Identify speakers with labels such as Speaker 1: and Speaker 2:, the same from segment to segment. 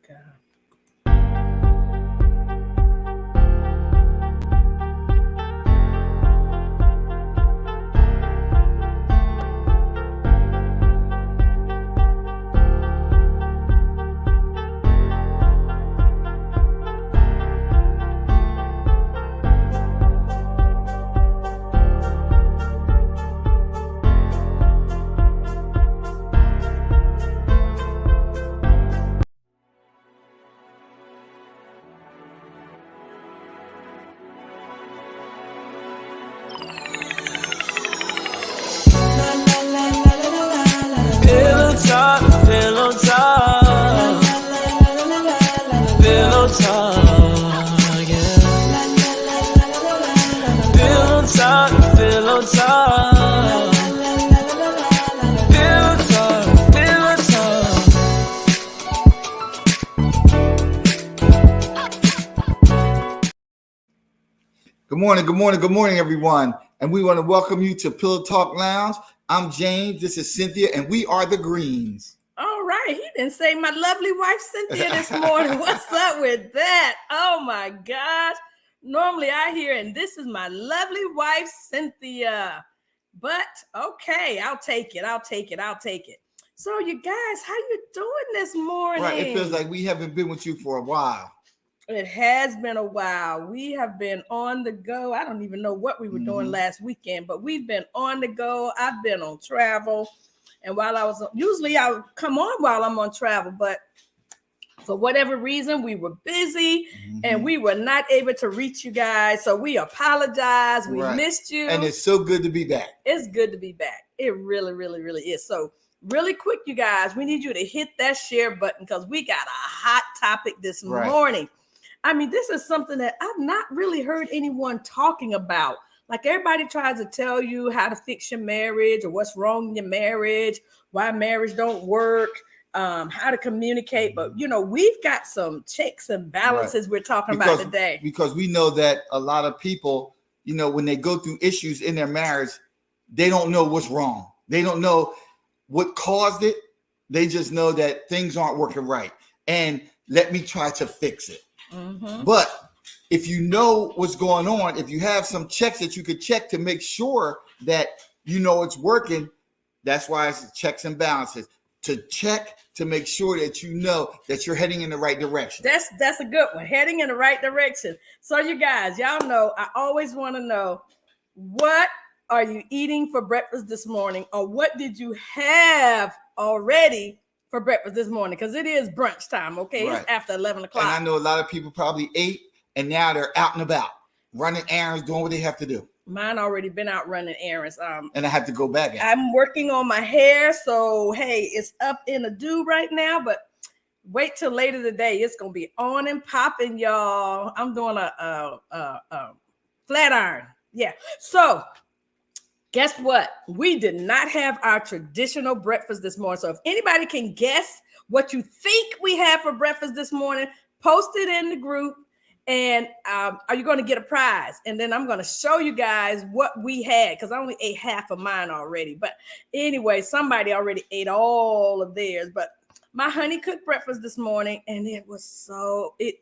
Speaker 1: God.
Speaker 2: Pillow talk, pillow talk, pillow talk, yeah. Pillow talk, pillow talk, pillow talk, pillow talk.
Speaker 3: Good morning, everyone. And we want to welcome you to Pillow Talk Lounge. I'm James, this is Cynthia, and we are the Greens.
Speaker 1: All right. He didn't say my lovely wife Cynthia this morning. What's up with that? Oh my gosh. Normally I hear, and this is my lovely wife Cynthia. But okay, I'll take it. So you guys, how you doing this morning?
Speaker 3: Right, it feels like we haven't been with you for a while.
Speaker 1: It has been a while. We have been on the go. I don't even know what we were doing last weekend, but we've been on the go. I've been on travel. And usually I would come on while I'm on travel, but for whatever reason, we were busy and we were not able to reach you guys. So we apologize. We missed you.
Speaker 3: And it's so good to be back.
Speaker 1: It's good to be back. It really, really, really is. So really quick, you guys, we need you to hit that share button because we got a hot topic this morning. I mean, this is something that I've not really heard anyone talking about. Like everybody tries to tell you how to fix your marriage or what's wrong in your marriage, why marriage don't work, how to communicate. But, you know, we've got some checks and balances we're talking about today.
Speaker 3: Because we know that a lot of people, you know, when they go through issues in their marriage, they don't know what's wrong. They don't know what caused it. They just know that things aren't working right. And let me try to fix it. But if you know what's going on, if you have some checks that you could check to make sure that you know it's working, that's why it's checks and balances. To check to make sure that you know that you're heading in the right direction.
Speaker 1: That's a good one. Heading in the right direction. So you guys, y'all know I always want to know, what are you eating for breakfast this morning, or what did you have already for breakfast this morning? Because it is brunch time, okay? It's after 11 o'clock.
Speaker 3: And I know a lot of people probably ate, and now they're out and about, running errands, doing what they have to do.
Speaker 1: Mine already been out running errands.
Speaker 3: And I have to go back.
Speaker 1: I'm working on my hair, so hey, it's up in a do right now, but wait till later today. It's gonna be on and popping, y'all. I'm doing a flat iron. Yeah. So guess what? We did not have our traditional breakfast this morning. So if anybody can guess what you think we had for breakfast this morning, post it in the group. And are you going to get a prize? And then I'm going to show you guys what we had, because I only ate half of mine already. But anyway, somebody already ate all of theirs. But my honey cooked breakfast this morning, and it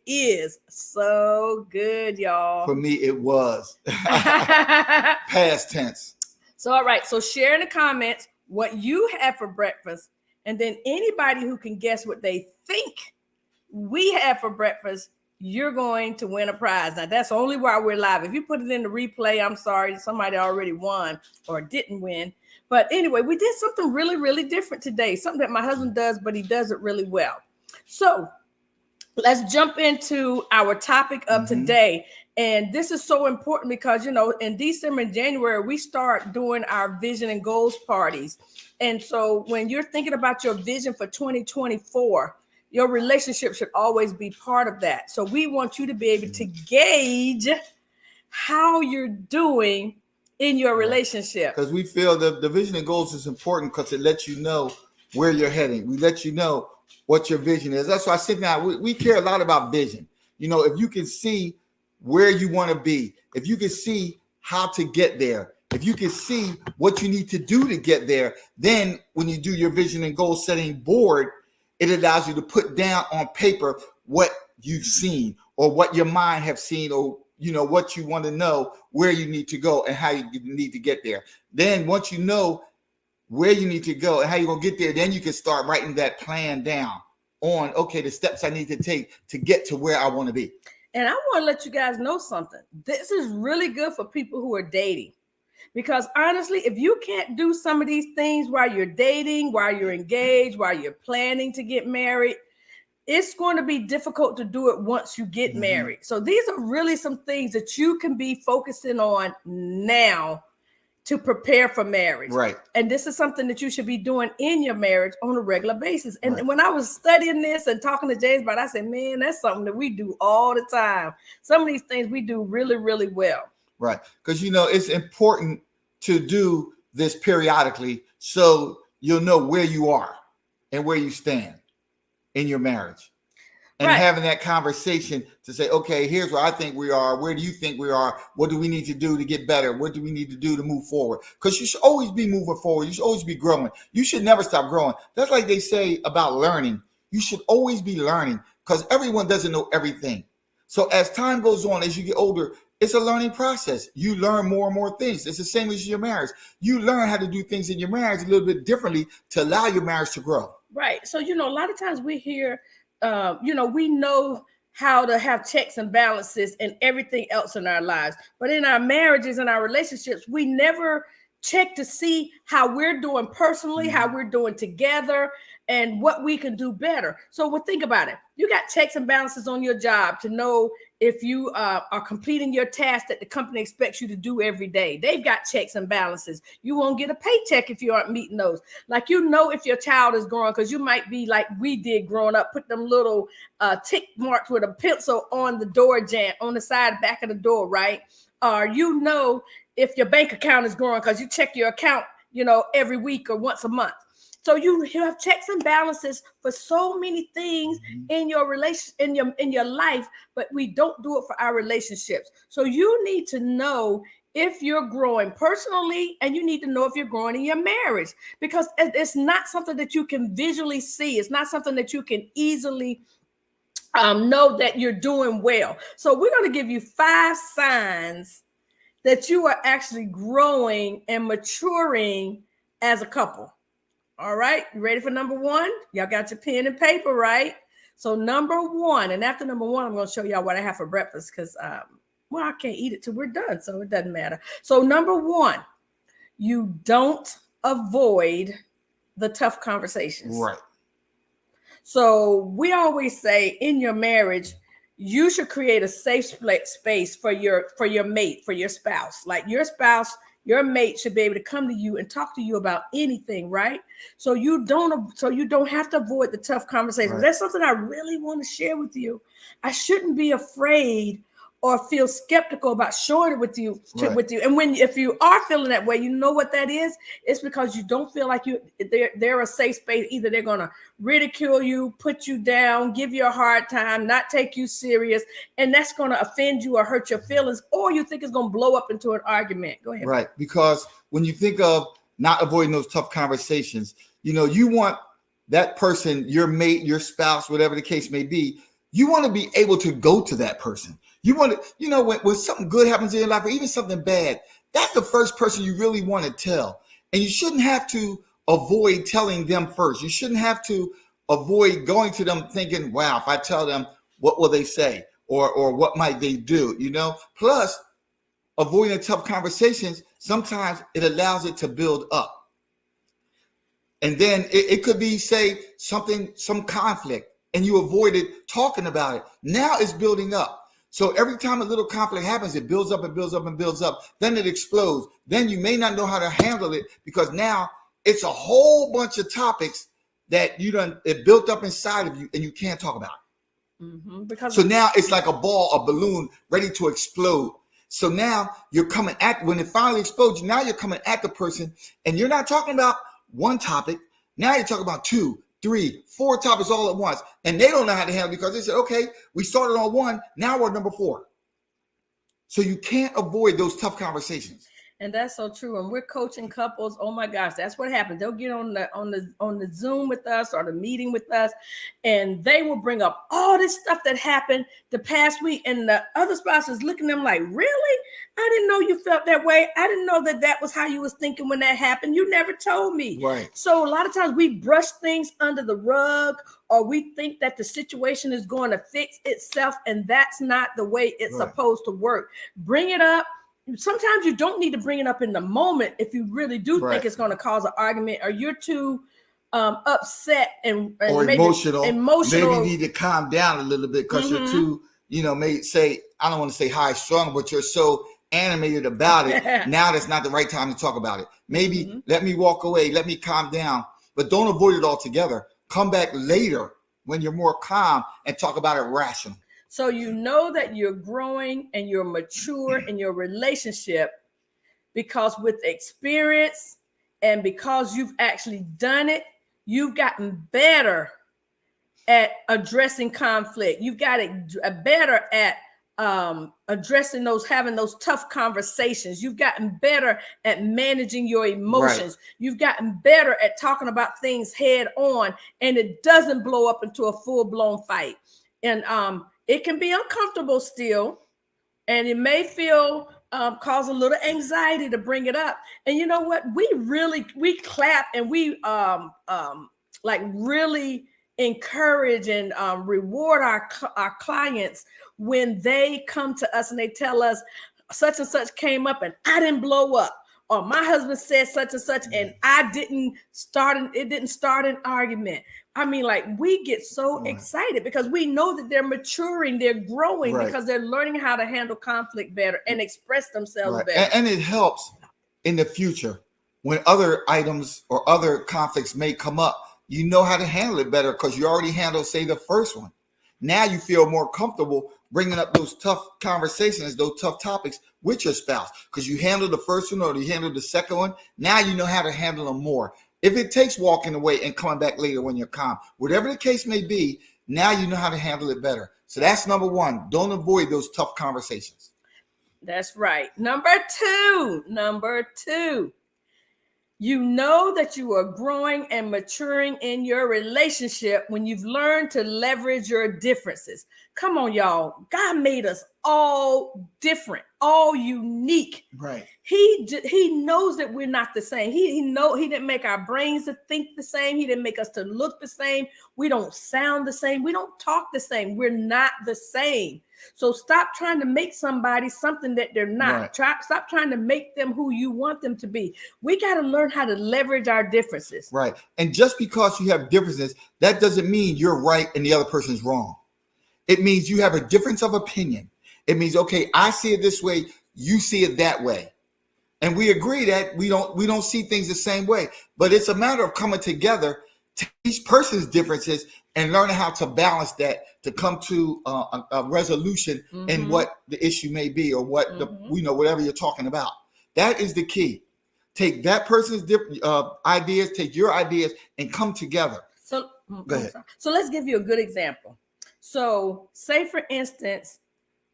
Speaker 1: is so good, y'all.
Speaker 3: For me, it was. Past tense.
Speaker 1: So, all right. So share in the comments what you had for breakfast. And then anybody who can guess what they think we had for breakfast, you're going to win a prize. Now, that's only while we're live. If you put it in the replay, I'm sorry, somebody already won or didn't win. But anyway, we did something really, really different today, something that my husband does, but he does it really well. So let's jump into our topic of today. And this is so important because, you know, in December and January, we start doing our vision and goals parties. And so when you're thinking about your vision for 2024, your relationship should always be part of that. So we want you to be able to gauge how you're doing in your relationship.
Speaker 3: Because we feel the vision and goals is important because it lets you know where you're heading. We let you know what your vision is. That's why I sit down. We care a lot about vision. You know, if you can see where you want to be, if you can see how to get there, if you can see what you need to do to get there, then when you do your vision and goal setting board, It allows you to put down on paper what you've seen or what your mind have seen, or what you want to know, where you need to go and how you need to get there. Then once you know where you need to go and how you're going to get there, then you can start writing that plan down on, okay, the steps I need to take to get to where I want to be.
Speaker 1: And I want to let you guys know something. This is really good for people who are dating. Because honestly, if you can't do some of these things while you're dating, while you're engaged, while you're planning to get married, it's going to be difficult to do it once you get married. So these are really some things that you can be focusing on now to prepare for marriage.
Speaker 3: Right.
Speaker 1: And this is something that you should be doing in your marriage on a regular basis. And when I was studying this and talking to James about it, I said, man, that's something that we do all the time. Some of these things we do really, really well.
Speaker 3: Right. Because, it's important to do this periodically so you'll know where you are and where you stand in your marriage. And having that conversation to say, okay, here's where I think we are. Where do you think we are? What do we need to do to get better? What do we need to do to move forward? Because you should always be moving forward. You should always be growing. You should never stop growing. That's like they say about learning. You should always be learning because everyone doesn't know everything. So as time goes on, as you get older, it's a learning process. You learn more and more things. It's the same as your marriage. You learn how to do things in your marriage a little bit differently to allow your marriage to grow.
Speaker 1: Right. So, a lot of times we hear, we know how to have checks and balances and everything else in our lives. But in our marriages and our relationships, we never check to see how we're doing personally, how we're doing together, and what we can do better. So think about it. You got checks and balances on your job to know if you are completing your task that the company expects you to do every day. They've got checks and balances. You won't get a paycheck if you aren't meeting those. Like, if your child is growing, because you might be like we did growing up, put them little tick marks with a pencil on the door jamb, on the side back of the door, right? Or if your bank account is growing because you check your account, every week or once a month. So you have checks and balances for so many things in your in your life, but we don't do it for our relationships. So you need to know if you're growing personally, and you need to know if you're growing in your marriage, because it's not something that you can visually see. It's not something that you can easily know that you're doing well. So we're going to give you 5 signs that you are actually growing and maturing as a couple. All right, you ready for number 1? Y'all got your pen and paper, right? So number 1, and after number 1, I'm going to show y'all what I have for breakfast because, I can't eat it till we're done, so it doesn't matter. So number 1, you don't avoid the tough conversations.
Speaker 3: Right. So
Speaker 1: we always say in your marriage, you should create a safe space for your mate, for your spouse. Like your spouse, your mate should be able to come to you and talk to you about anything, right? So you don't have to avoid the tough conversations. Right. That's something I really want to share with you. I shouldn't be afraid or feel skeptical about showing it with you. And if you are feeling that way, you know what that is? It's because you don't feel like they're a safe space. Either they're going to ridicule you, put you down, give you a hard time, not take you serious, and that's going to offend you or hurt your feelings, or you think it's going to blow up into an argument. Go ahead.
Speaker 3: Right, because when you think of not avoiding those tough conversations, you want that person, your mate, your spouse, whatever the case may be, you want to be able to go to that person. You want to, when something good happens in your life or even something bad, that's the first person you really want to tell. And you shouldn't have to avoid telling them first. You shouldn't have to avoid going to them thinking, wow, if I tell them, what will they say? Or what might they do? Plus, avoiding tough conversations, sometimes it allows it to build up. And then it could be, say, some conflict, and you avoided talking about it. Now it's building up. So every time a little conflict happens, it builds up and builds up and builds up. Then it explodes. Then you may not know how to handle it because now it's a whole bunch of topics that it built up inside of you and you can't talk about it.
Speaker 1: Mm-hmm,
Speaker 3: so now it's like a balloon ready to explode. So now you're coming when it finally explodes, now you're coming at the person and you're not talking about one topic. Now you're talking about 2, 3, 4 topics all at once. And they don't know how to handle it because they said, okay, we started on 1, now we're number 4. So you can't avoid those tough conversations.
Speaker 1: And that's so true. And we're coaching couples. Oh my gosh, that's what happens. They'll get on the Zoom with us or the meeting with us, and they will bring up all this stuff that happened the past week. And the other spouse is looking at them like, really? I didn't know you felt that way. I didn't know that was how you was thinking when that happened. You never told me.
Speaker 3: Right.
Speaker 1: So a lot of times we brush things under the rug, or we think that the situation is going to fix itself, and that's not the way it's supposed to work. Bring it up. Sometimes you don't need to bring it up in the moment if you really do think it's going to cause an argument, or you're too upset and
Speaker 3: or emotional. Maybe you
Speaker 1: Maybe
Speaker 3: need to calm down a little bit because you're too, may say, I don't want to say high strung, but you're so animated about it. Now that's not the right time to talk about it. Maybe let me walk away, let me calm down, but don't avoid it altogether. Come back later when you're more calm and talk about it rational.
Speaker 1: So you know that you're growing and you're mature in your relationship because with experience and because you've actually done it, you've gotten better at addressing conflict. You've gotten better at addressing having those tough conversations. You've gotten better at managing your emotions. You've gotten better at talking about things head on, and it doesn't blow up into a full-blown fight. And it can be uncomfortable still, and it may feel cause a little anxiety to bring it up. And you know what? We clap and we really encourage and reward our clients when they come to us and they tell us such and such came up and I didn't blow up, or my husband said such and such and it didn't start an argument. I mean, like, we get so excited because we know that they're maturing, they're growing because they're learning how to handle conflict better and express themselves better.
Speaker 3: And it helps in the future when other items or other conflicts may come up. You know how to handle it better because you already handled, say, the first one. Now you feel more comfortable bringing up those tough conversations, those tough topics with your spouse because you handled the first one or you handled the second one. Now you know how to handle them more. If it takes walking away and coming back later when you're calm, whatever the case may be, now you know how to handle it better. So that's number one. Don't avoid those tough conversations.
Speaker 1: That's right. Number two, you know that you are growing and maturing in your relationship when you've learned to leverage your differences. Come on, y'all. God made us all different, all unique.
Speaker 3: Right.
Speaker 1: He knows that we're not the same. He didn't make our brains to think the same. He didn't make us to look the same. We don't sound the same. We don't talk the same. We're not the same. So stop trying to make somebody something that they're not. Stop trying to make them who you want them to be. We got to learn how to leverage our differences.
Speaker 3: Right. And just because you have differences, that doesn't mean you're right and the other person's wrong. It means you have a difference of opinion. It means, okay, I see it this way, you see it that way. And we agree that we don't see things the same way. But it's a matter of coming together to each person's differences and learning how to balance that to come to a resolution in what the issue may be or what whatever you're talking about. That is the key. Take that person's ideas, take your ideas, and come together.
Speaker 1: So
Speaker 3: go ahead.
Speaker 1: So let's give you a good example. So say, for instance,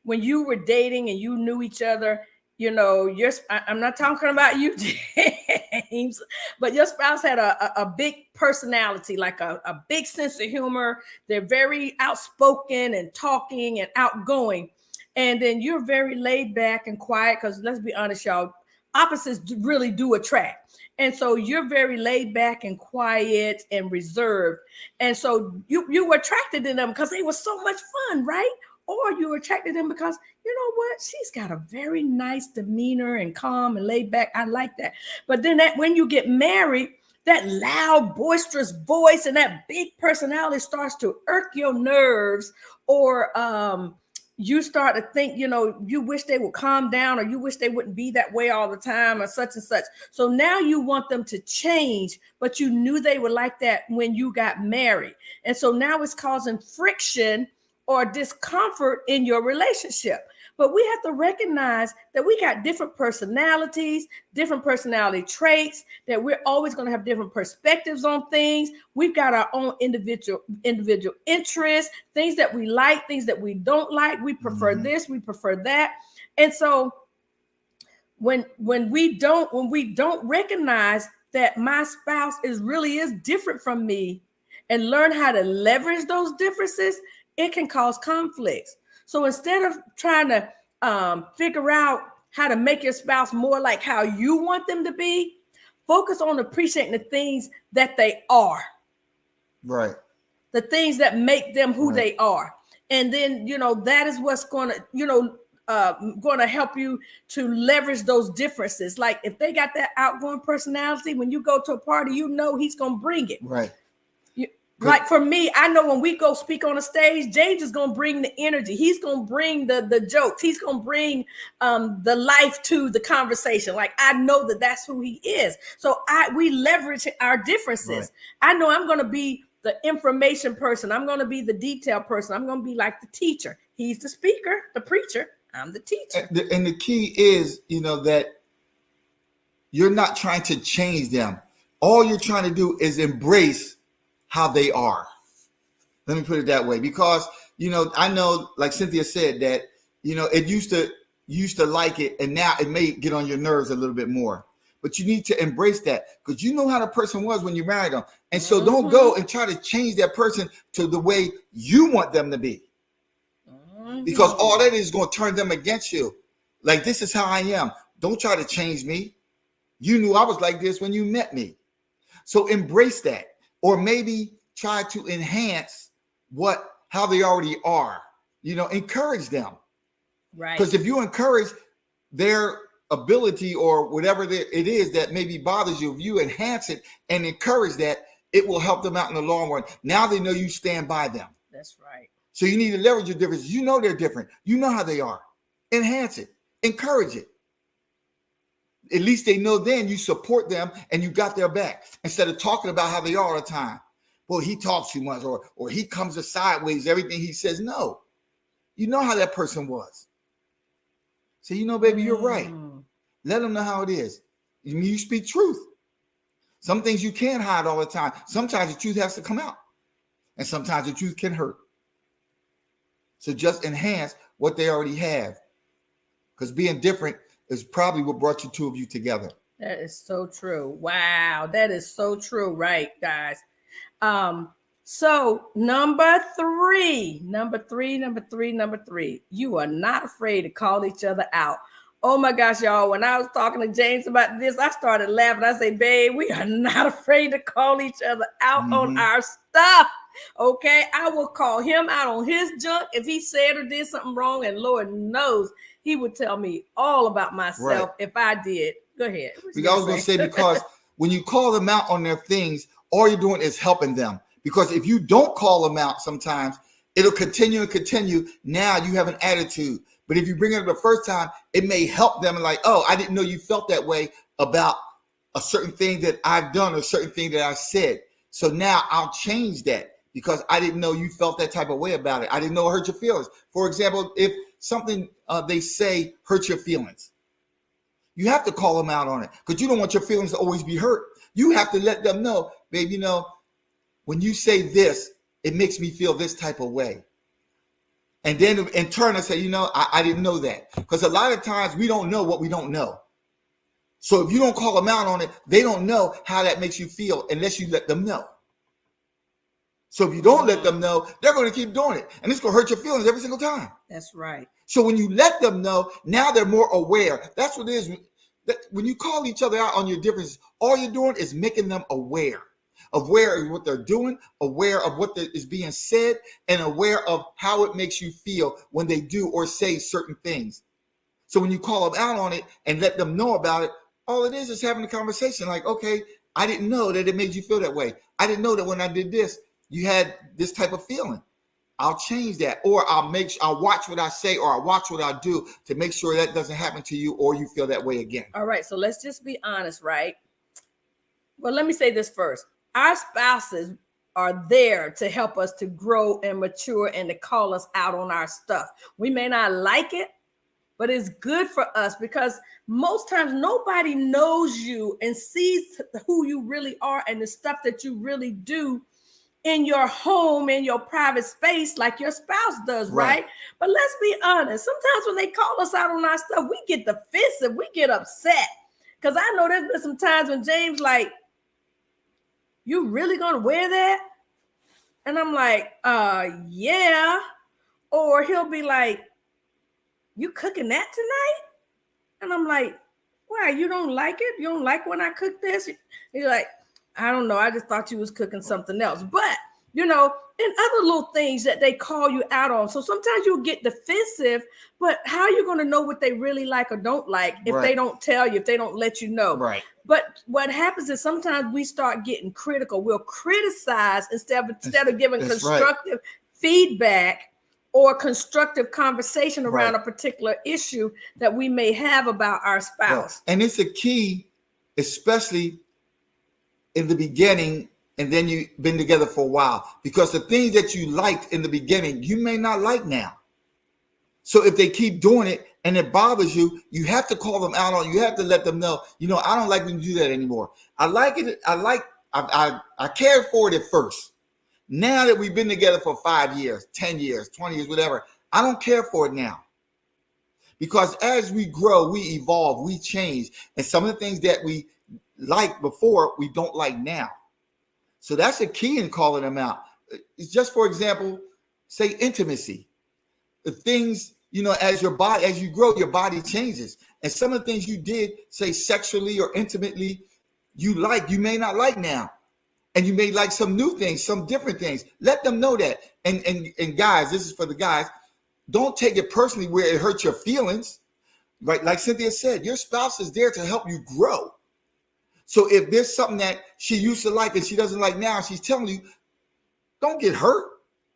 Speaker 1: when you were dating and you knew each other, I'm not talking about you, James, but your spouse had a big personality, like a big sense of humor. They're very outspoken and talking and outgoing. And then you're very laid back and quiet because, let's be honest, y'all, opposites really do attract. And so you're very laid back and quiet and reserved. And so you were attracted to them because they were so much fun, right? Or you were attracted to them because, you know what, she's got a very nice demeanor and calm and laid back. I like that. But then when you get married, that loud, boisterous voice and that big personality starts to irk your nerves, or you start to think, you wish they would calm down, or you wish they wouldn't be that way all the time, or such and such. So now you want them to change, but you knew they were like that when you got married. And so now it's causing friction or discomfort in your relationship. But we have to recognize that we got different personalities, different personality traits, that we're always going to have different perspectives on things. We've got our own individual interests, things that we like, things that we don't like. We prefer this, we prefer that. And so when we don't recognize that my spouse is different from me and learn how to leverage those differences, it can cause conflicts. So instead of trying to figure out how to make your spouse more like how you want them to be, focus on appreciating the things that they are.
Speaker 3: Right.
Speaker 1: The things that make them who
Speaker 3: Right.
Speaker 1: they are. And then, that is what's going to help you to leverage those differences. Like if they got that outgoing personality, when you go to a party, he's going to bring it.
Speaker 3: Right.
Speaker 1: Like for me, I know when we go speak on a stage, James is going to bring the energy. He's going to bring the jokes. He's going to bring the life to the conversation. Like I know that's who he is. So we leverage our differences.
Speaker 3: Right.
Speaker 1: I know I'm going to be the information person. I'm going to be the detail person. I'm going to be like the teacher. He's the speaker, the preacher. I'm the teacher.
Speaker 3: And the key is, that you're not trying to change them. All you're trying to do is embrace how they are. Let me put it that way, because I know, like Cynthia said, that it used to like it, and now it may get on your nerves a little bit more. But you need to embrace that, because you know how the person was when you married them, and so don't go and try to change that person to the way you want them to be, because all that is going to turn them against you. Like, this is how I am. Don't try to change me. You knew I was like this when you met me, so embrace that. Or maybe try to enhance how they already are. Encourage them.
Speaker 1: Right.
Speaker 3: Because if you encourage their ability or whatever it is that maybe bothers you, if you enhance it and encourage that, it will help them out in the long run. Now they know you stand by them.
Speaker 1: That's right.
Speaker 3: So you need to leverage your differences. You know they're different. You know how they are. Enhance it. Encourage it. At least they know then you support them and you got their back, instead of talking about how they are all the time. Well, he talks too much, or he comes to sideways, everything he says. No, you know how that person was. So, baby, you're right. Let them know how it is. You speak truth. Some things you can't hide all the time. Sometimes the truth has to come out, and sometimes the truth can hurt. So just enhance what they already have, because being different is probably what brought you two of you together.
Speaker 1: That is so true. Wow. That is so true. Right, guys. So number three, you are not afraid to call each other out. Oh my gosh, y'all. When I was talking to James about this, I started laughing. I say, babe, we are not afraid to call each other out on our stuff. Okay. I will call him out on his junk if he said or did something wrong. And Lord knows he would tell me all about myself if I did. Go ahead.
Speaker 3: I was going to say, because when you call them out on their things, all you're doing is helping them. Because if you don't call them out, sometimes it'll continue and continue. Now you have an attitude. But if you bring it up the first time, it may help them. Like, oh, I didn't know you felt that way about a certain thing that I've done or a certain thing that I said. So now I'll change that, because I didn't know you felt that type of way about it. I didn't know it hurt your feelings. For example, if something they say hurts your feelings, you have to call them out on it, because you don't want your feelings to always be hurt. You have to let them know, babe, when you say this, it makes me feel this type of way. And then in turn, I say, I didn't know that. Because a lot of times we don't know what we don't know. So if you don't call them out on it, they don't know how that makes you feel unless you let them know. So if you don't let them know, they're going to keep doing it. And it's going to hurt your feelings every single time.
Speaker 1: That's right.
Speaker 3: So when you let them know, now they're more aware. That's what it is. When you call each other out on your differences, all you're doing is making them aware of what they're doing, aware of what is being said, and aware of how it makes you feel when they do or say certain things. So when you call them out on it and let them know about it, all it is having a conversation like, okay, I didn't know that it made you feel that way. I didn't know that when I did this, you had this type of feeling. I'll change that, or I'll watch what I say, or I'll watch what I do to make sure that doesn't happen to you or you feel that way again.
Speaker 1: All right. So let's just be honest, right? Well, let me say this first. Our spouses are there to help us to grow and mature and to call us out on our stuff. We may not like it, but it's good for us, because most times nobody knows you and sees who you really are and the stuff that you really do in your home, in your private space, like your spouse does, right? But let's be honest. Sometimes when they call us out on our stuff, we get defensive, we get upset. Because I know there's been some times when James like, you really gonna wear that? And I'm like, yeah. Or he'll be like, you cooking that tonight? And I'm like, why, you don't like it? You don't like when I cook this? He's like, I don't know. I just thought you was cooking something else. But, you know, and other little things that they call you out on. So sometimes you'll get defensive, but how are you going to know what they really like or don't like if they don't tell you, if they don't let you know?
Speaker 3: Right.
Speaker 1: But what happens is sometimes we start getting critical. We'll criticize instead of giving constructive feedback or constructive conversation around a particular issue that we may have about our spouse.
Speaker 3: And it's a key, especially in the beginning, and then you've been together for a while, because the things that you liked in the beginning, you may not like now. So if they keep doing it and it bothers you, you have to call them out on it. You have to let them know, you know, I don't like when you do that anymore. I like it. I cared for it at first. Now that we've been together for 5 years, 10 years, 20 years, whatever, I don't care for it now. Because as we grow, we evolve, we change. And some of the things that we liked before, we don't like now. So that's a key in calling them out. It's just, for example, say intimacy. The things, you know, as you grow, your body changes. And some of the things you did, say sexually or intimately, you may not like now. And you may like some new things, some different things. Let them know that. And guys, this is for the guys. Don't take it personally where it hurts your feelings. Right? Like Cynthia said, your spouse is there to help you grow. So if there's something that she used to like and she doesn't like now, she's telling you, don't get hurt.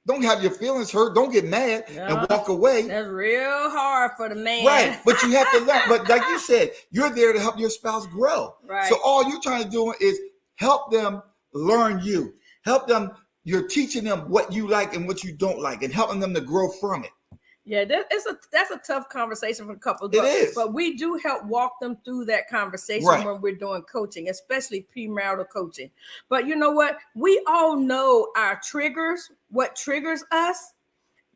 Speaker 3: Don't have your feelings hurt. Don't get mad and walk away.
Speaker 1: That's real hard for the man.
Speaker 3: Right. But you have to learn. But like you said, you're there to help your spouse grow.
Speaker 1: Right.
Speaker 3: So all you're trying to do is help them learn you. Help them. You're teaching them what you like and what you don't like and helping them to grow from it.
Speaker 1: Yeah, that's a tough conversation for couples.
Speaker 3: It is.
Speaker 1: But we do help walk them through that conversation when we're doing coaching, especially premarital coaching. But you know what? We all know our triggers, what triggers us,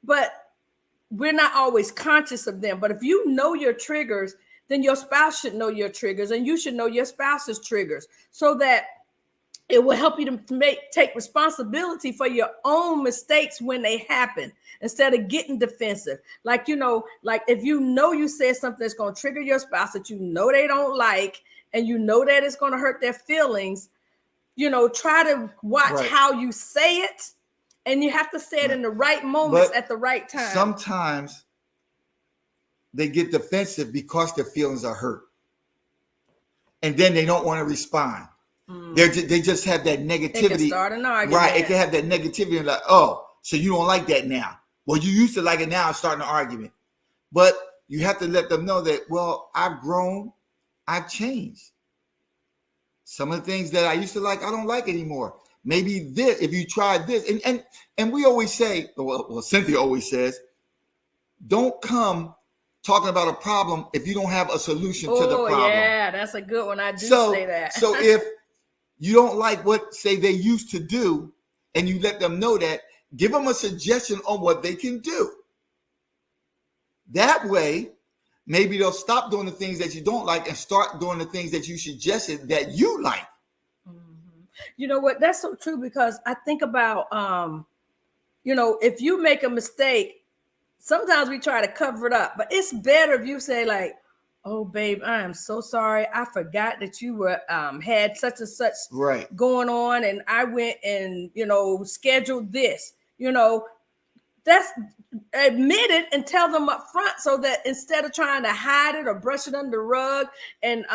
Speaker 1: but we're not always conscious of them. But if you know your triggers, then your spouse should know your triggers, and you should know your spouse's triggers, so that it will help you to take responsibility for your own mistakes when they happen, instead of getting defensive. Like, you know, like if you know you said something that's going to trigger your spouse that you know they don't like, and you know that it's going to hurt their feelings, you know, try to watch how you say it. And you have to say it in the right moments at the right time.
Speaker 3: Sometimes they get defensive because their feelings are hurt. And then they don't want to respond. They just have that negativity. They can
Speaker 1: start an argument.
Speaker 3: Right. It can have that negativity and like, oh, so you don't like that now. Well, you used to like it, now it's starting an argument. But you have to let them know that, well, I've grown, I've changed. Some of the things that I used to like, I don't like anymore. Maybe this, if you try this, and we always say, well, Cynthia always says, don't come talking about a problem if you don't have a solution to the problem. Oh,
Speaker 1: yeah, that's a good one. I do say that.
Speaker 3: So if you don't like what, say, they used to do, and you let them know that, give them a suggestion on what they can do. That way, maybe they'll stop doing the things that you don't like and start doing the things that you suggested that you like.
Speaker 1: You know what? That's so true, because I think about, you know, if you make a mistake, sometimes we try to cover it up, but it's better if you say like, oh, babe, I am so sorry. I forgot that you were had such and such going on, and I went and, you know, scheduled this. You know, that's admit it and tell them up front, so that instead of trying to hide it or brush it under the rug, and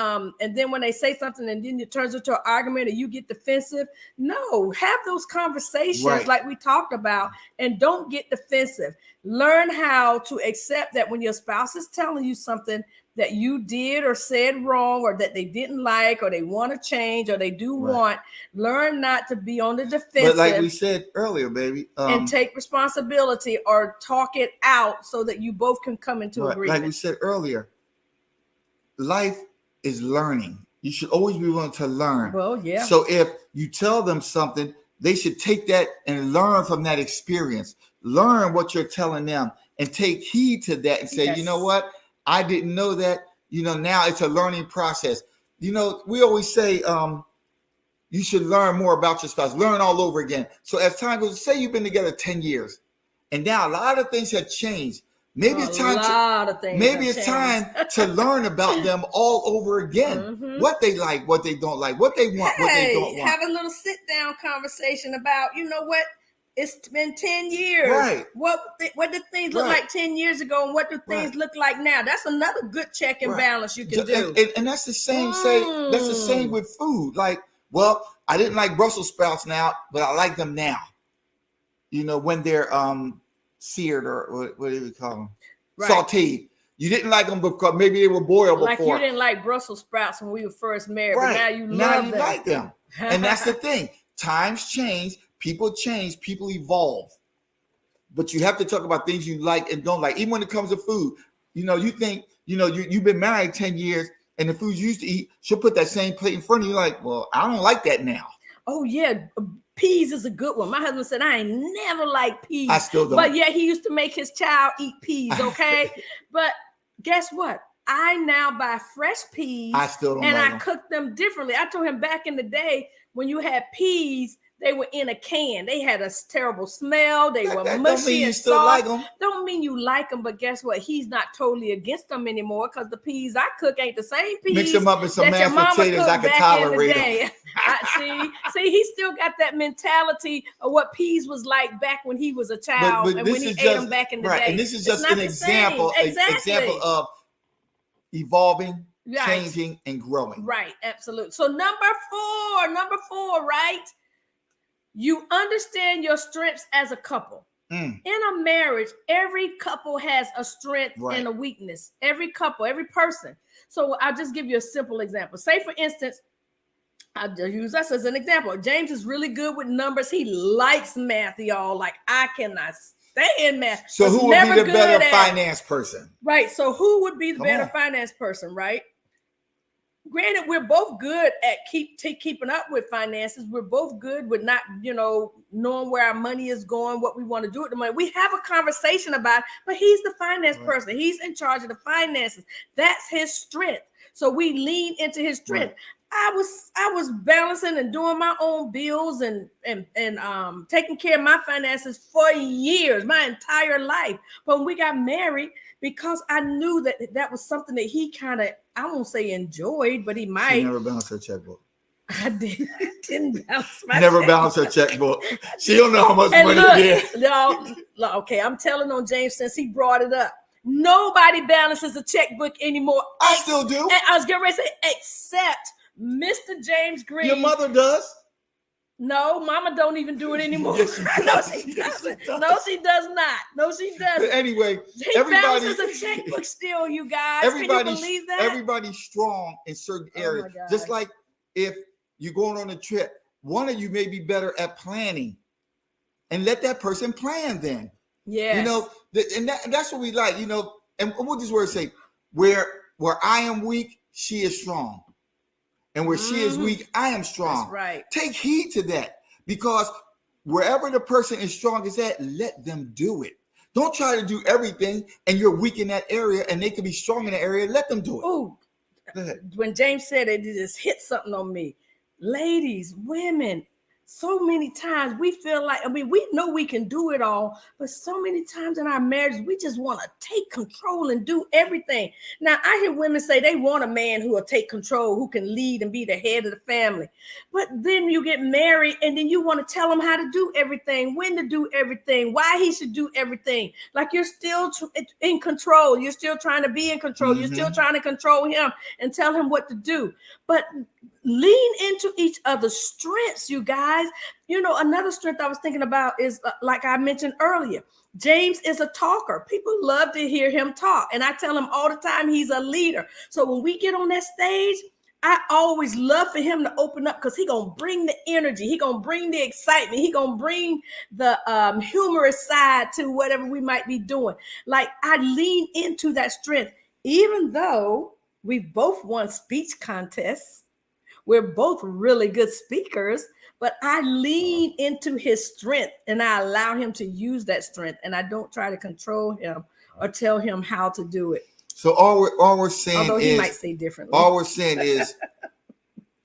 Speaker 1: then when they say something and then it turns into an argument and you get defensive, no, have those conversations like we talked about, and don't get defensive. Learn how to accept that when your spouse is telling you something that you did or said wrong, or that they didn't like, or they want to change, or they do want, learn not to be on the defensive. But
Speaker 3: like we said earlier, baby.
Speaker 1: And take responsibility or talk it out so that you both can come into agreement.
Speaker 3: Like we said earlier, life is learning. You should always be willing to learn.
Speaker 1: Well, yeah.
Speaker 3: So if you tell them something they should take that and learn from that experience. Learn what you're telling them and take heed to that and say,
Speaker 1: Yes.
Speaker 3: you know what? I didn't know that. You know, now it's a learning process. You know, we always say you should learn more about your spouse, learn all over again. So as time goes, say you've been together 10 years, and now a lot of things have changed. Maybe it's time to learn about them all over again.
Speaker 1: Mhm.
Speaker 3: What they like, what they don't like, what they want, what they don't want.
Speaker 1: Have a little sit down conversation about, you know what? It's been 10 years.
Speaker 3: Right.
Speaker 1: What did things look
Speaker 3: Right.
Speaker 1: like 10 years ago, and what do things
Speaker 3: Right.
Speaker 1: look like now? That's another good check and
Speaker 3: Right.
Speaker 1: balance you can do.
Speaker 3: And that's the same that's the same with food. Like, well, I didn't like Brussels sprouts now, but I like them now. You know, when they're seared, or what do we call them?
Speaker 1: Right.
Speaker 3: Sauteed. You didn't like them because maybe they were boiled
Speaker 1: Like
Speaker 3: before.
Speaker 1: you didn't like Brussels sprouts when we were first married,
Speaker 3: Right.
Speaker 1: but now you
Speaker 3: now
Speaker 1: love
Speaker 3: you
Speaker 1: them.
Speaker 3: like them. And that's the thing. Times change, people evolve. But you have to talk about things you like and don't like. Even when it comes to food, you know, you think, you know, you've been married 10 years, and the foods you used to eat, she'll put that same plate in front of you. Like, well, I don't like that now.
Speaker 1: Oh yeah, peas is a good one. My husband said I ain't never liked peas.
Speaker 3: I still don't.
Speaker 1: But yeah, he used to make his child eat peas. Okay, but guess what? I now buy fresh peas.
Speaker 3: I still don't
Speaker 1: and
Speaker 3: like
Speaker 1: I
Speaker 3: them.
Speaker 1: cook them differently. I told him back in the day when you had peas, they were in a can. They had a terrible smell. They were
Speaker 3: That don't
Speaker 1: mushy
Speaker 3: mean you
Speaker 1: and
Speaker 3: still
Speaker 1: soft.
Speaker 3: like them.
Speaker 1: Don't mean you like them, but guess what? He's not totally against them anymore because the peas I cook ain't the same peas.
Speaker 3: Mix them up with some
Speaker 1: that your
Speaker 3: mashed
Speaker 1: mama
Speaker 3: potatoes. I
Speaker 1: cooked
Speaker 3: can
Speaker 1: back in the
Speaker 3: tolerate them.
Speaker 1: day. See, he still got that mentality of what peas was like back when he was a child
Speaker 3: But
Speaker 1: and
Speaker 3: this
Speaker 1: when he
Speaker 3: is
Speaker 1: ate
Speaker 3: just
Speaker 1: them back in the
Speaker 3: right.
Speaker 1: day.
Speaker 3: And this is
Speaker 1: It's
Speaker 3: just
Speaker 1: not
Speaker 3: an
Speaker 1: the
Speaker 3: example,
Speaker 1: same. Exactly.
Speaker 3: example of evolving,
Speaker 1: Right.
Speaker 3: changing, and growing.
Speaker 1: Right, absolutely. So number four, right? You understand your strengths as a couple.
Speaker 3: Mm.
Speaker 1: In a marriage, every couple has a strength
Speaker 3: Right.
Speaker 1: and a weakness. Every couple, every person. So I'll just give you a simple example. Say, for instance, I'll just use us as an example. James is really good with numbers. He likes math, y'all. Like, I cannot stand math.
Speaker 3: So
Speaker 1: Was
Speaker 3: who would
Speaker 1: never
Speaker 3: be the
Speaker 1: good
Speaker 3: better
Speaker 1: at it.
Speaker 3: finance person?
Speaker 1: Right. So who would be the
Speaker 3: Come
Speaker 1: better
Speaker 3: on.
Speaker 1: finance person, right? Granted, we're both good at keeping up with finances. We're both good with not, knowing where our money is going, what we want to do with the money. We have a conversation about it, but he's the finance
Speaker 3: Right.
Speaker 1: person. He's in charge of the finances. That's his strength. So we lean into his strength.
Speaker 3: Right.
Speaker 1: I was balancing and doing my own bills and taking care of my finances for years, my entire life. But when we got married, because I knew that was something that he kind of, I won't say enjoyed, but he
Speaker 3: She
Speaker 1: might.
Speaker 3: never balanced her checkbook.
Speaker 1: I didn't balance my
Speaker 3: Never
Speaker 1: check.
Speaker 3: balanced her checkbook. She don't know how much
Speaker 1: And
Speaker 3: money
Speaker 1: look,
Speaker 3: it is.
Speaker 1: no, okay, I'm telling on James since he brought it up. Nobody balances a checkbook anymore.
Speaker 3: I still do.
Speaker 1: And I was getting ready to say, except Mr. James Green.
Speaker 3: Your mother does.
Speaker 1: No, Mama don't even do it anymore.
Speaker 3: Yes, she
Speaker 1: No,
Speaker 3: does.
Speaker 1: she
Speaker 3: Yes, she
Speaker 1: doesn't.
Speaker 3: does.
Speaker 1: No, she does not. No, she
Speaker 3: But
Speaker 1: doesn't.
Speaker 3: anyway,
Speaker 1: He
Speaker 3: everybody-
Speaker 1: balances a checkbook still, you guys. Can you believe that?
Speaker 3: everybody's strong in certain
Speaker 1: Oh,
Speaker 3: areas.
Speaker 1: my God.
Speaker 3: Just like if you're going on a trip, one of you may be better at planning, and let that person plan then.
Speaker 1: Yes.
Speaker 3: And that's what we like, and what does word say? Where I am weak, she is strong. And where she is
Speaker 1: Mhm.
Speaker 3: weak, I am strong.
Speaker 1: That's right.
Speaker 3: Take heed to that, because wherever the person is strong is at, let them do it. Don't try to do everything and you're weak in that area and they can be strong in that area. Let them do it.
Speaker 1: Ooh,
Speaker 3: Go ahead.
Speaker 1: when James said it, it just hit something on me. Ladies, women, so many times we feel like, we know we can do it all, but so many times in our marriage, we just want to take control and do everything. Now, I hear women say they want a man who will take control, who can lead and be the head of the family. But then you get married and then you want to tell him how to do everything, when to do everything, why he should do everything. Like you're still in control. You're still trying to be in control. You're still trying to control him and tell him what to do. But lean into each other's strengths, you guys. Another strength I was thinking about is, like I mentioned earlier, James is a talker. People love to hear him talk. And I tell him all the time he's a leader. So when we get on that stage, I always love for him to open up because he's going to bring the energy. He's going to bring the excitement. He's going to bring the humorous side to whatever we might be doing. Like, I lean into that strength, even though we've both won speech contests. We're both really good speakers, but I lean into his strength and I allow him to use that strength, and I don't try to control him or tell him how to do it.
Speaker 3: So all we're saying
Speaker 1: Although he
Speaker 3: is,
Speaker 1: might say differently.
Speaker 3: all we're saying is,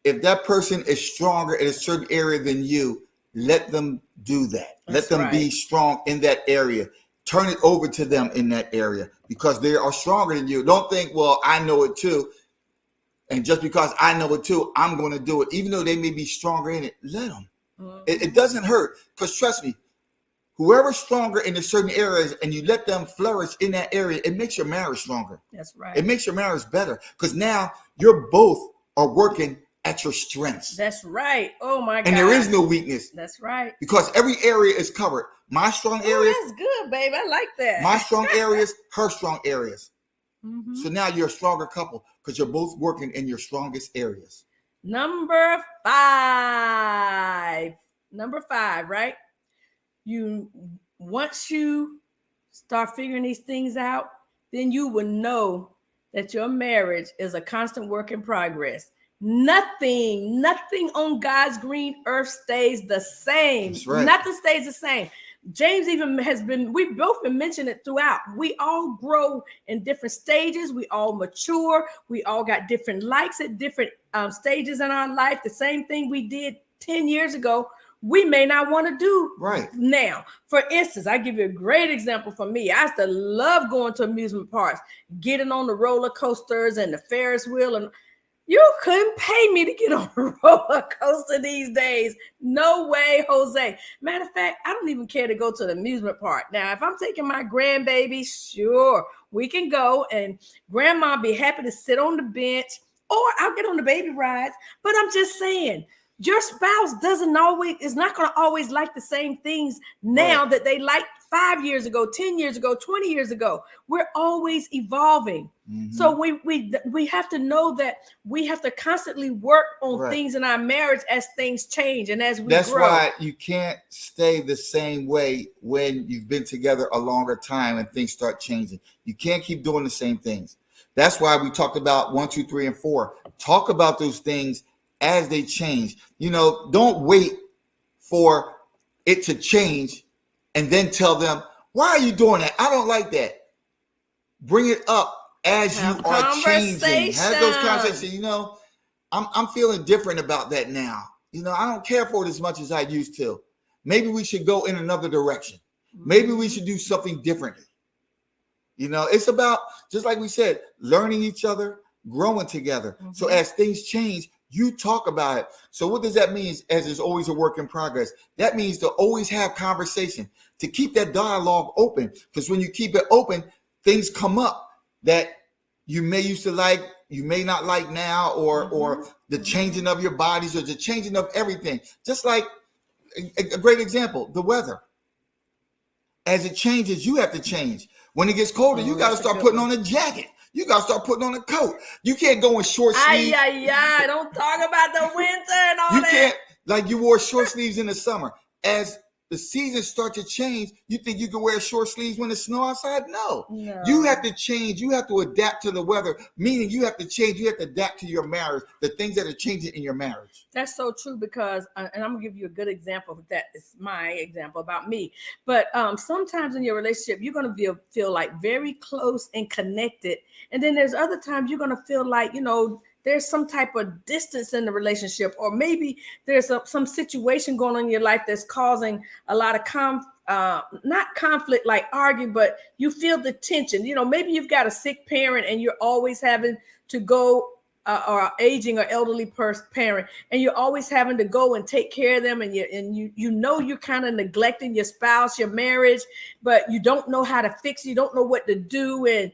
Speaker 3: if that person is stronger in a certain area than you, let them do that.
Speaker 1: That's
Speaker 3: Let them be
Speaker 1: right.
Speaker 3: strong in that area. Turn it over to them in that area because they are stronger than you. Don't think, well, I know it too. And just because I know it too, I'm going to do it. Even though they may be stronger in it, let them. It doesn't hurt. Because trust me, whoever's stronger in a certain areas and you let them flourish in that area, it makes your marriage stronger.
Speaker 1: That's right.
Speaker 3: It makes your marriage better because now you're both are working at your strengths.
Speaker 1: That's right. Oh my God.
Speaker 3: And there is no weakness
Speaker 1: That's right.
Speaker 3: because every area is covered. My strong areas,
Speaker 1: Oh, that's good, babe. I like that.
Speaker 3: my strong areas, her strong areas.
Speaker 1: Mhm.
Speaker 3: So now you're a stronger couple because you're both working in your strongest areas.
Speaker 1: Number 5. Number 5, right? Once you start figuring these things out, then you will know that your marriage is a constant work in progress. Nothing on God's green earth stays the same.
Speaker 3: That's right.
Speaker 1: Nothing stays the same. James even we've both been mentioning it throughout. We all grow in different stages. We all mature. We all got different likes at different stages in our life. The same thing we did 10 years ago, we may not want to do
Speaker 3: Right.
Speaker 1: now. For instance, I give you a great example for me. I used to love going to amusement parks, getting on the roller coasters and the Ferris wheel, and you couldn't pay me to get on a roller coaster these days. No way, Jose. Matter of fact, I don't even care to go to the amusement park. Now, if I'm taking my grandbaby, sure, we can go, and grandma be happy to sit on the bench, or I'll get on the baby rides. But I'm just saying, your spouse is not going to always like the same things now that they liked 5 years ago, 10 years ago, 20 years ago. We're always evolving.
Speaker 3: Mhm.
Speaker 1: So we have to know that we have to constantly work on things in our marriage as things change and as we
Speaker 3: That's
Speaker 1: grow.
Speaker 3: why you can't stay the same way when you've been together a longer time and things start changing. You can't keep doing the same things. That's why we talked about 1, 2, 3, and 4. Talk about those things as they change. You know, don't wait for it to change and then tell them, why are you doing that? I don't like that. Bring it up as you are changing. Have those conversations. You know, I'm feeling different about that now. You know, I don't care for it as much as I used to. Maybe we should go in another direction. Maybe we should do something differently. You know, it's about, just like we said, learning each other, growing together. So as things change, you talk about it. So what does that mean? As it's always a work in progress. That means to always have conversation, to keep that dialogue open. Because when you keep it open, things come up that you may used to like, you may not like now, or the changing of your bodies, or the changing of everything. Just like a great example, the weather. As it changes, you have to change. When it gets colder, you got to start putting on a jacket. You got to start putting on a coat. You can't go in short sleeves.
Speaker 1: Don't talk about the winter and all
Speaker 3: You
Speaker 1: that.
Speaker 3: can't, like you wore short sleeves in the summer. As the seasons start to change, you think you can wear short sleeves when it's snow outside? No. You have to change. You have to adapt to the weather, meaning you have to change. You have to adapt to your marriage, the things that are changing in your marriage. That's
Speaker 1: so true because, and I'm going to give you a good example of that. It's my example about me. But sometimes in your relationship, you're going to feel like very close and connected. And then there's other times you're going to feel like, you know, there's some type of distance in the relationship, or maybe there's some situation going on in your life that's causing a lot of not conflict like arguing, but you feel the tension. You know, maybe you've got a sick parent and you're always having to go, or aging or elderly parent, and you're always having to go and take care of them, and you know you're kind of neglecting your spouse, your marriage, but you don't know how to fix it. You don't know what to do, and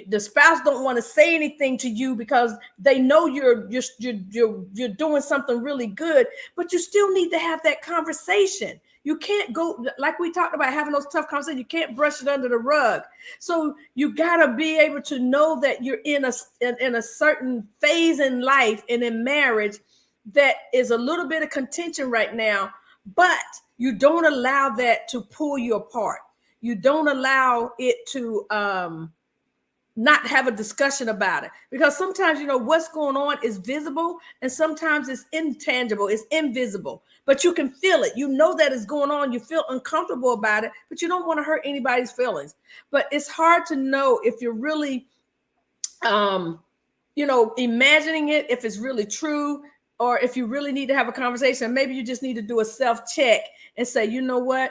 Speaker 1: the spouse don't want to say anything to you because they know you're doing something really good, but you still need to have that conversation. You can't go, like we talked about, having those tough conversations. You can't brush it under the rug. So you got to be able to know that you're in a certain phase in life and in marriage that is a little bit of contention right now, but you don't allow that to pull you apart. You don't allow it to not have a discussion about it, because sometimes, you know, what's going on is visible and sometimes it's intangible, it's invisible, but you can feel it. You know that it's going on. You feel uncomfortable about it, but you don't want to hurt anybody's feelings. But it's hard to know if you're really, you know, imagining it, if it's really true, or if you really need to have a conversation. Maybe you just need to do a self-check and say, you know what,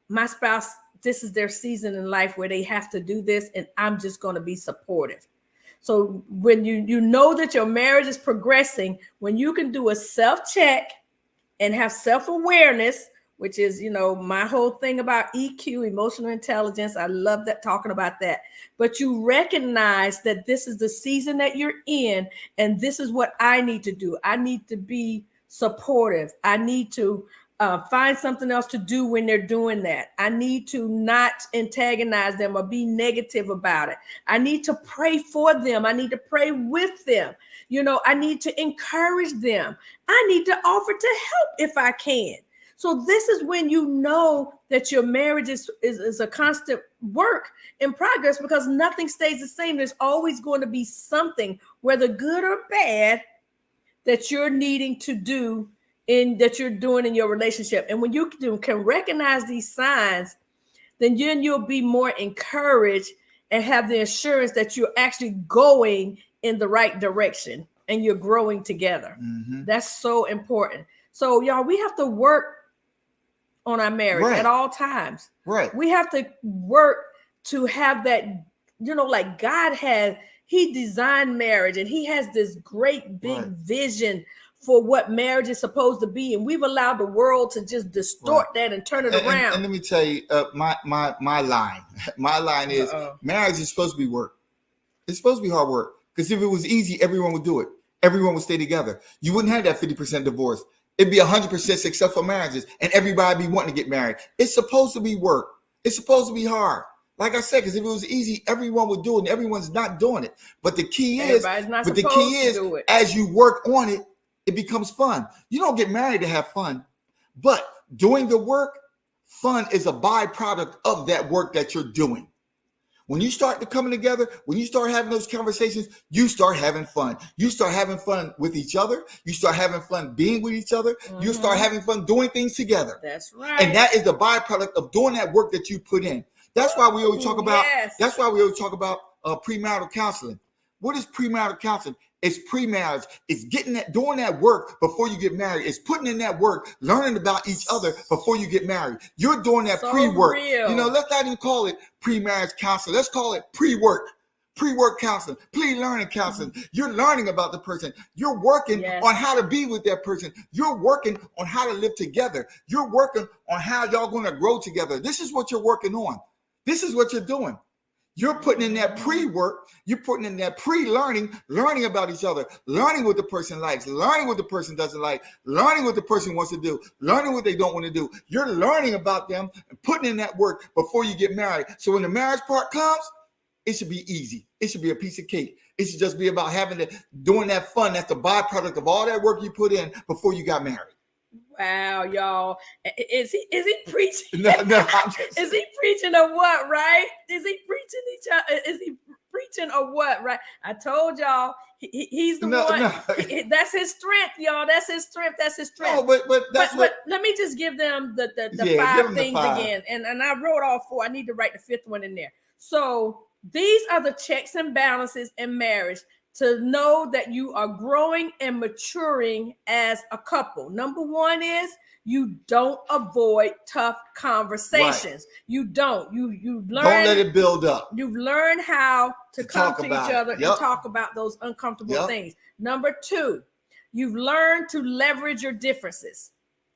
Speaker 1: my spouse, this is their season in life where they have to do this, and I'm just going to be supportive. So when you know that your marriage is progressing, when you can do a self-check and have self-awareness, which is, you know, my whole thing about EQ, emotional intelligence. I love that, talking about that. But you recognize that this is the season that you're in, and this is what I need to do. I need to be supportive. I need to find something else to do when they're doing that. I need to not antagonize them or be negative about it. I need to pray for them. I need to pray with them. You know, I need to encourage them. I need to offer to help if I can. So this is when you know that your marriage is a constant work in progress, because nothing stays the same. There's always going to be something, whether good or bad, that you're needing to do that you're doing in your relationship. And when you can recognize these signs, then you'll be more encouraged and have the assurance that you're actually going in the right direction and you're growing together. Mm-hmm. That's so important. So y'all, we have to work on our marriage at all times. Right. We have to work to have that, you know, like God he designed marriage, and he has this great big vision for what marriage is supposed to be, and we've allowed the world to just distort that and turn it around. And
Speaker 3: let me tell you, my line is marriage is supposed to be work. It's supposed to be hard work, because if it was easy, everyone would do it. Everyone would stay together. You wouldn't have that 50% divorce. It'd be 100% successful marriages, and everybody be wanting to get married. It's supposed to be work. It's supposed to be hard. Like I said, because if it was easy, everyone would do it, and everyone's not doing it. But the key is, as you work on it, it becomes fun. You don't get married to have fun, but doing the work, fun is a byproduct of that work that you're doing. When you start to coming together, when you start having those conversations, you start having fun. You start having fun with each other. You start having fun being with each other. Mm-hmm. You start having fun doing things together.
Speaker 1: That's right.
Speaker 3: And that is the byproduct of doing that work that you put in. That's why we always talk about. Yes. That's why we always talk about premarital counseling. What is premarital counseling? It's pre-marriage. It's doing that work before you get married. It's putting in that work, learning about each other before you get married. You're doing that pre-work. Real. You know, let's not even call it pre-marriage counseling. Let's call it pre-work counseling, pre-learning counseling. Mm-hmm. You're learning about the person. You're working on how to be with that person. You're working on how to live together. You're working on how y'all going to grow together. This is what you're working on. This is what you're doing. You're putting in that pre-work, you're putting in that pre-learning, learning about each other, learning what the person likes, learning what the person doesn't like, learning what the person wants to do, learning what they don't want to do. You're learning about them and putting in that work before you get married. So when the marriage part comes, it should be easy. It should be a piece of cake. It should just be about doing that fun. That's the byproduct of all that work you put in before you got married.
Speaker 1: Wow, y'all. Is he preaching?
Speaker 3: No,
Speaker 1: is he preaching or what, right? Is he preaching is he preaching or what, right? I told y'all he's the one. No. That's his strength, y'all. That's his strength. No,
Speaker 3: but
Speaker 1: let me just give them the 5 things again. And I wrote all 4. I need to write the 5th one in there. So these are the checks and balances in marriage to know that you are growing and maturing as a couple. Number 1 is you don't avoid tough conversations. Right. You don't. You learn.
Speaker 3: Don't let it build up.
Speaker 1: You've learned how to come to each other and talk about those uncomfortable things. Number 2, you've learned to leverage your differences.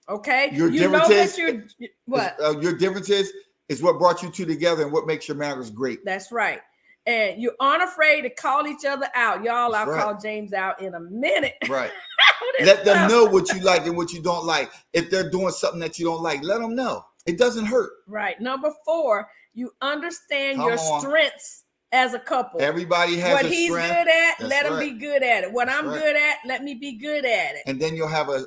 Speaker 1: Okay.
Speaker 3: Your differences is what brought you two together and what makes your marriage great.
Speaker 1: That's right. And you aren't afraid to call each other out. Y'all, I'll call James out in a minute.
Speaker 3: Right. Let them know what you like and what you don't like. If they're doing something that you don't like, let them know. It doesn't hurt.
Speaker 1: Right. Number 4, you understand your strengths as a couple.
Speaker 3: Everybody has
Speaker 1: what he's good at, let him be good at it. What I'm good at, let me be good at it.
Speaker 3: And then you'll have a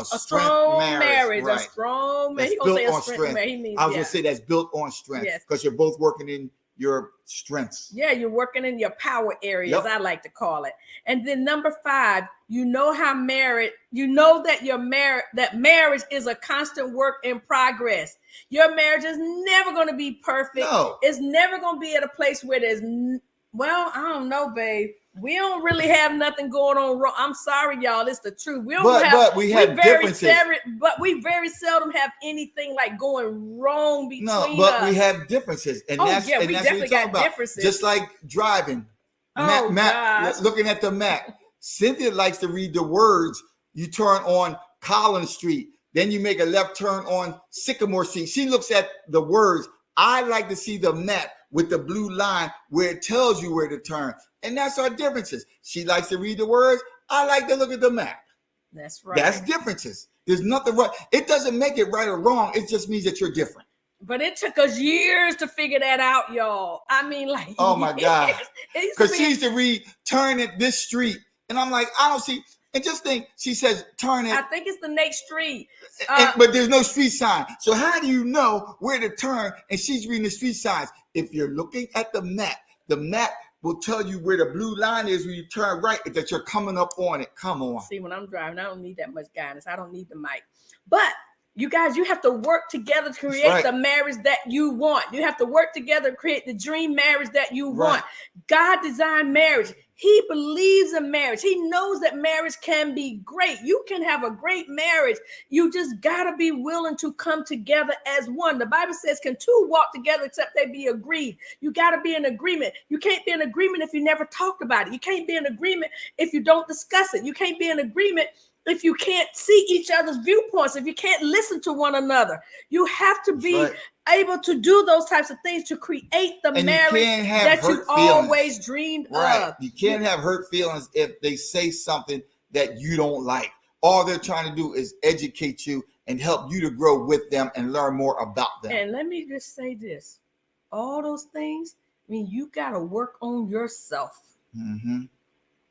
Speaker 1: strong marriage.
Speaker 3: Right.
Speaker 1: A strong marriage.
Speaker 3: Built on strength. I was going to say that's built on strength because you're both working in your strengths.
Speaker 1: Yeah, you're working in your power areas,
Speaker 3: Yep.
Speaker 1: I like to call it. And then number 5, you know how married, you know that your marriage is a constant work in progress. Your marriage is never going to be perfect.
Speaker 3: No.
Speaker 1: It's never going to be at a place where there's, well, I don't know, babe. We don't really have nothing going on wrong. I'm sorry, y'all. It's the truth. We don't
Speaker 3: But we have differences.
Speaker 1: But we very seldom have anything like going wrong between us.
Speaker 3: No, but we have differences, and
Speaker 1: Oh,
Speaker 3: that's
Speaker 1: yeah,
Speaker 3: and
Speaker 1: we
Speaker 3: that's
Speaker 1: definitely
Speaker 3: what you're talking
Speaker 1: got
Speaker 3: about.
Speaker 1: differences.
Speaker 3: Just like driving.
Speaker 1: Oh,
Speaker 3: Map,
Speaker 1: gosh.
Speaker 3: looking at the map. Cynthia likes to read the words. You turn on Collins Street, then you make a left turn on Sycamore Street. She looks at the words. I like to see the map with the blue line where it tells you where to turn. And that's our differences. She likes to read the words. I like to look at the map.
Speaker 1: That's right.
Speaker 3: That's differences. There's nothing right. It doesn't make it right or wrong. It just means that you're different.
Speaker 1: But it took us years to figure that out, y'all. I mean, like,
Speaker 3: Oh my God.
Speaker 1: It used to
Speaker 3: Because
Speaker 1: be-
Speaker 3: she used to read, turn at this street. And I'm like, I don't see. And just think, she says, turn
Speaker 1: I
Speaker 3: it.
Speaker 1: think it's the next street.
Speaker 3: But there's no street sign. So how do you know where to turn? And she's reading the street signs. If you're looking at the map will tell you where the blue line is when you turn right, that you're coming up on it. Come on.
Speaker 1: See, when I'm driving, I don't need that much guidance. I don't need the mic. But you guys, you have to work together to create
Speaker 3: right.
Speaker 1: the marriage that you want. You have to work together to create the dream marriage that you
Speaker 3: Right.
Speaker 1: want. God designed marriage. He believes in marriage. He knows that marriage can be great. You can have a great marriage. You just got to be willing to come together as one. The Bible says, can two walk together except they be agreed? You got to be in agreement. You can't be in agreement if you never talked about it. You can't be in agreement if you don't discuss it. You can't be in agreement if you can't see each other's viewpoints, if you can't listen to one another. You have to be
Speaker 3: right.
Speaker 1: able to do those types of things to create the
Speaker 3: And
Speaker 1: marriage
Speaker 3: you can't have
Speaker 1: that you
Speaker 3: hurt feelings.
Speaker 1: always dreamed
Speaker 3: Right.
Speaker 1: of.
Speaker 3: You can't have hurt feelings if they say something that you don't like. All they're trying to do is educate you and help you to grow with them and learn more about them.
Speaker 1: And let me just say this. All those things, I mean, you got to work on yourself.
Speaker 3: Mm-hmm.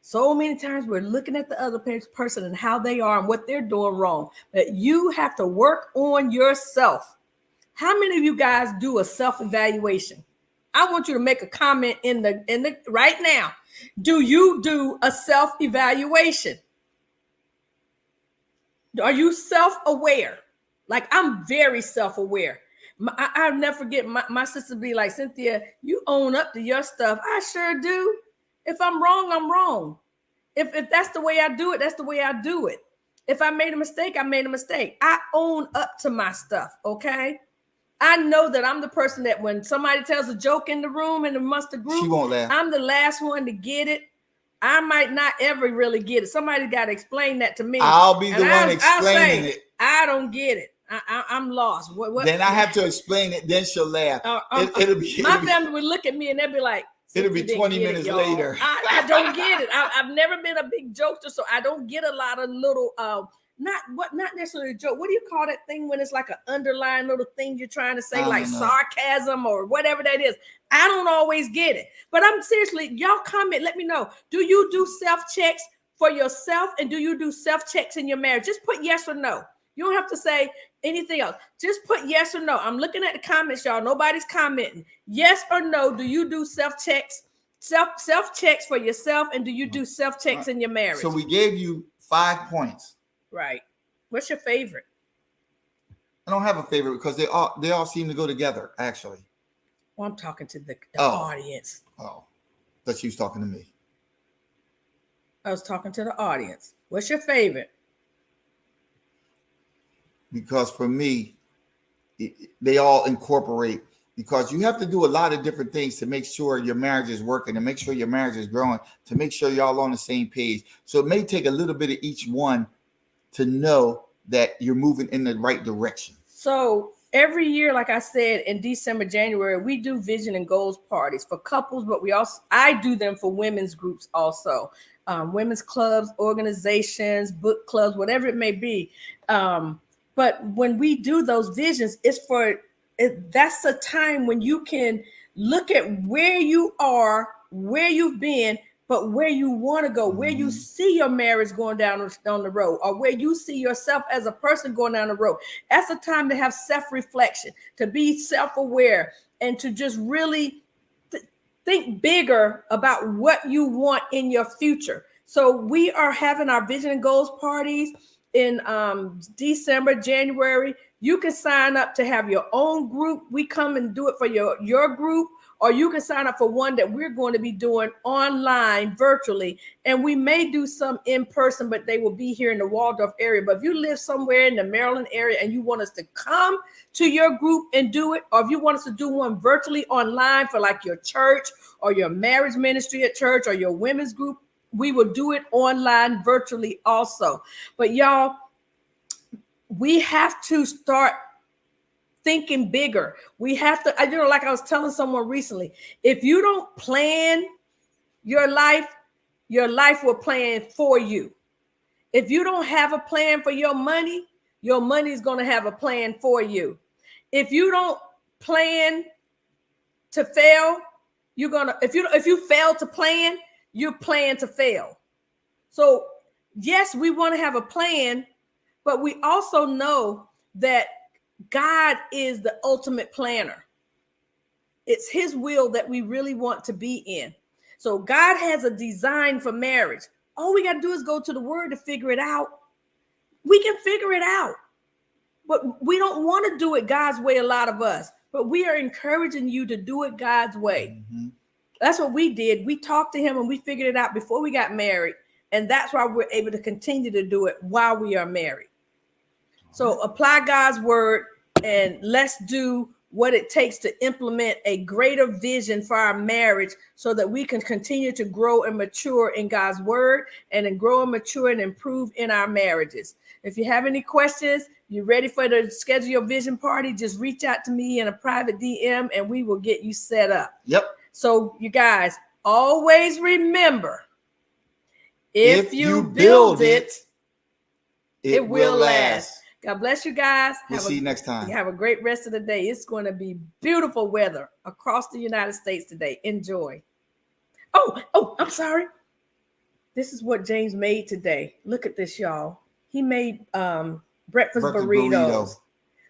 Speaker 1: So many times we're looking at the other person and how they are and what they're doing wrong. But you have to work on yourself. How many of you guys do a self-evaluation? I want you to make a comment in the right now. Do you do a self-evaluation? Are you self-aware? Like, I'm very self-aware. I'll never forget my sister be like, Cynthia, you own up to your stuff. I sure do. If I'm wrong, I'm wrong. If that's the way I do it, that's the way I do it. If I made a mistake, I made a mistake. I own up to my stuff, okay? I know that I'm the person that when somebody tells a joke in the room and amongst the group,
Speaker 3: She won't laugh.
Speaker 1: I'm the last one to get it. I might not ever really get it. Somebody got to explain that to me.
Speaker 3: I'll be the
Speaker 1: And
Speaker 3: one explaining it.
Speaker 1: I don't get it. I'm lost. What?
Speaker 3: Then I have to explain it. Then she'll laugh. It'll be
Speaker 1: family would look at me and they'd be like,
Speaker 3: it'll be
Speaker 1: "You didn't
Speaker 3: 20
Speaker 1: get
Speaker 3: minutes
Speaker 1: y'all."
Speaker 3: later.
Speaker 1: I don't get it. I've never been a big jokester, so I don't get a lot of little not necessarily a joke. What do you call that thing when it's like an underlying little thing you're trying to say,
Speaker 3: I
Speaker 1: like
Speaker 3: don't know.
Speaker 1: sarcasm or whatever that is? I don't always get it. But I'm seriously, y'all comment, let me know. Do you do self-checks for yourself, and do you do self-checks in your marriage? Just put yes or no. You don't have to say anything else. Just put yes or no. I'm looking at the comments, y'all. Nobody's commenting. Yes or no, do you do self-checks for yourself, and do you do self-checks in your marriage?
Speaker 3: So we gave you 5 points.
Speaker 1: Right. What's your favorite?
Speaker 3: I don't have a favorite because they all seem to go together, actually.
Speaker 1: Well, I'm talking to the
Speaker 3: Oh.
Speaker 1: audience.
Speaker 3: Oh, that she was talking to me.
Speaker 1: I was talking to the audience. What's your favorite?
Speaker 3: Because for me, they all incorporate, because you have to do a lot of different things to make sure your marriage is working, to make sure your marriage is growing, to make sure y'all on the same page. So it may take a little bit of each one to know that you're moving in the right direction.
Speaker 1: So every year, like I said, in December, January, we do vision and goals parties for couples, but I do them for women's groups also, women's clubs, organizations, book clubs, whatever it may be. But when we do those visions, that's a time when you can look at where you are, where you've been, but where you want to go, where you see your marriage going down the road, or where you see yourself as a person going down the road. That's a time to have self-reflection, to be self-aware, and to just really think bigger about what you want in your future. So we are having our vision and goals parties in December, January. You can sign up to have your own group. We come and do it for your group, or you can sign up for one that we're going to be doing online virtually. And we may do some in person, but they will be here in the Waldorf area. But if you live somewhere in the Maryland area and you want us to come to your group and do it, or if you want us to do one virtually online for like your church or your marriage ministry at church or your women's group, we will do it online virtually also. But y'all, we have to start thinking bigger. We have to, like I was telling someone recently, if you don't plan your life will plan for you. If you don't have a plan for your money is going to have a plan for you. If you don't plan to fail, if you fail to plan, you plan to fail. So yes, we want to have a plan, but we also know that God is the ultimate planner. It's his will that we really want to be in. So God has a design for marriage. All we got to do is go to the word to figure it out. We can figure it out, but we don't want to do it God's way, a lot of us, but we are encouraging you to do it God's way. Mm-hmm. That's what we did. We talked to him and we figured it out before we got married. And that's why we're able to continue to do it while we are married. So apply God's word and let's do what it takes to implement a greater vision for our marriage so that we can continue to grow and mature in God's word and then grow and mature and improve in our marriages. If you have any questions, you're ready for the schedule your vision party, just reach out to me in a private DM and we will get you set up.
Speaker 3: Yep.
Speaker 1: So you guys always remember, if you build it, it will last. God bless you guys.
Speaker 3: We'll see you next time.
Speaker 1: Have a great rest of the day. It's going to be beautiful weather across the United States today. Enjoy. Oh, I'm sorry. This is what James made today. Look at this, y'all. He made breakfast burritos.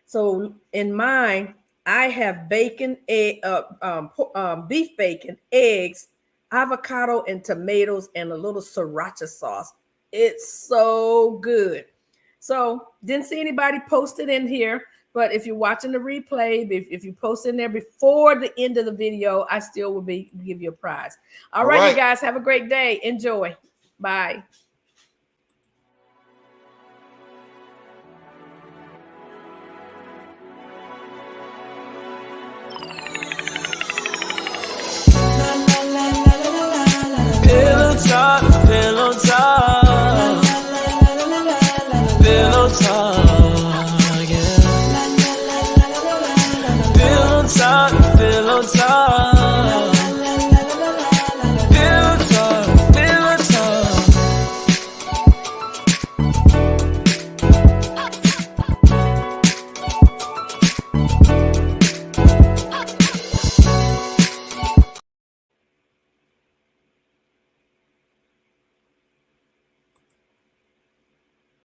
Speaker 1: So in mine, I have bacon, beef bacon, eggs, avocado, and tomatoes, and a little sriracha sauce. It's so good. So didn't see anybody posted in here, but if you're watching the replay, if you post in there before the end of the video, I still will give you a prize. All right, you guys have a great day. Enjoy. Bye.